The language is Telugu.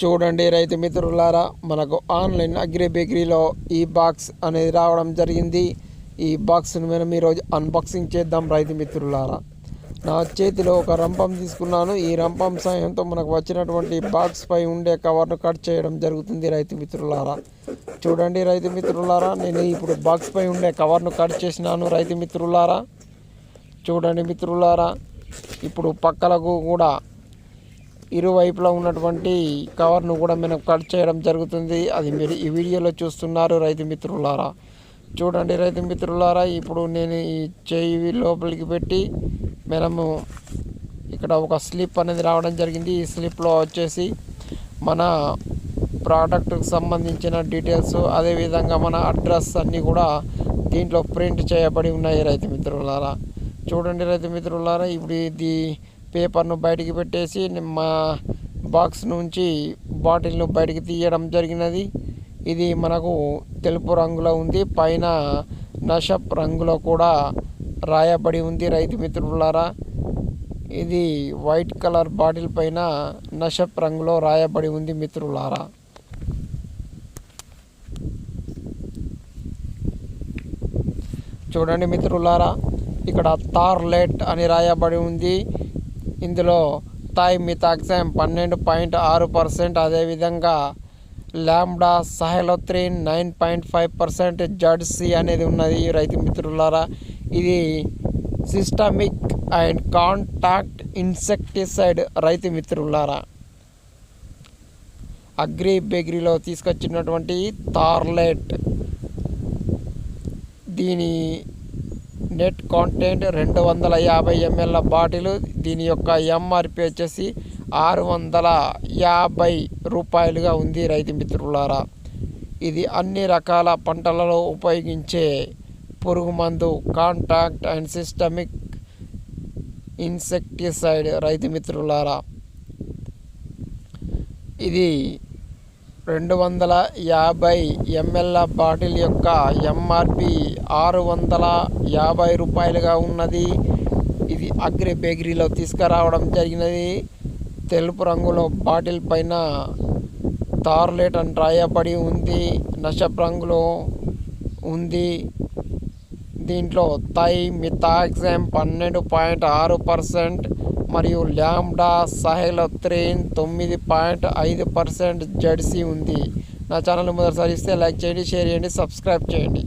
చూడండి రైతు మిత్రులారా, మనకు ఆన్లైన్ అగ్రి బేకరీలో ఈ బాక్స్ అనేది రావడం జరిగింది. ఈ బాక్స్ను మనం ఈరోజు అన్బాక్సింగ్ చేద్దాం రైతు మిత్రులారా. నా చేతిలో ఒక రంపం తీసుకున్నాను. ఈ రంపం సాయంతో మనకు వచ్చినటువంటి బాక్స్ పై ఉండే కవర్ను కట్ చేయడం జరుగుతుంది రైతు మిత్రులారా. చూడండి రైతు మిత్రులారా, నేను ఇప్పుడు బాక్స్ పై ఉండే కవర్ను కట్ చేసినాను రైతు మిత్రులారా. చూడండి మిత్రులారా, ఇప్పుడు పక్కలకు కూడా ఇరువైపులా ఉన్నటువంటి కవర్ను కూడా మనం కట్ చేయడం జరుగుతుంది. అది మీరు ఈ వీడియోలో చూస్తున్నారు రైతు మిత్రులారా. చూడండి రైతు మిత్రులారా, ఇప్పుడు నేను ఈ చెయ్యి లోపలికి పెట్టి మనము ఇక్కడ ఒక స్లిప్ అనేది రావడం జరిగింది. ఈ స్లిప్లో వచ్చేసి మన ప్రోడక్ట్కి సంబంధించిన డీటెయిల్స్, అదేవిధంగా మన అడ్రస్ అన్నీ కూడా దీంట్లో ప్రింట్ చేయబడి ఉన్నాయి రైతు మిత్రులారా. చూడండి రైతు మిత్రులారా, ఇప్పుడు ఇది పేపర్ను బయటికి పెట్టేసి మా బాక్స్ నుంచి బాటిల్ను బయటికి తీయడం జరిగినది. ఇది మనకు తెలుపు రంగులో ఉంది, పైన నషప్ రంగులో కూడా రాయబడి ఉంది రైతు మిత్రులారా. ఇది వైట్ కలర్ బాటిల్ పైన నషప్ రంగులో రాయబడి ఉంది మిత్రులారా. చూడండి మిత్రులారా, ఇక్కడ థార్లెట్ అని రాయబడి ఉంది. ఇందులో థైమిథాక్సామ్ 12.6%, అదేవిధంగా లాంబ్డా సహెలోత్రిన్ 9.5%, జడ్సీ అనేది ఉన్నది రైతు మిత్రులారా. ఇది సిస్టమిక్ అండ్ కాంటాక్ట్ ఇన్సెక్టిసైడ్ రైతు మిత్రులారా. అగ్రి బేకరీలో తీసుకొచ్చినటువంటి థార్లెట్, దీని నెట్ కాంటెంట్ 250 ml బాటిల్. దీని యొక్క ఎంఆర్పి వచ్చేసి 650 రూపాయలుగా ఉంది రైతు మిత్రులారా. ఇది అన్ని రకాల పంటలలో ఉపయోగించే పురుగు మందు, కాంటాక్ట్ అండ్ సిస్టమిక్ ఇన్సెక్టిసైడ్ రైతు మిత్రులారా. ఇది 250 ml బాటిల్ యొక్క ఎంఆర్పి 650 రూపాయలుగా ఉన్నది. ఇది అగ్రి బేకరీలో తీసుకురావడం జరిగినది. తెలుపు రంగులో బాటిల్ పైన థార్లెట్ అని రాయబడి ఉంది, నషప్ రంగులో ఉంది. దీంట్లో థైమిథాక్సామ్ 12.6% మరియు లాంబ్డా సహెలోత్రిన్ 9.5% జడ్సీ ఉంది. నా ఛానల్ మొదటిసారి ఇస్తే లైక్ చేయండి, షేర్ చేయండి, సబ్స్క్రైబ్ చేయండి.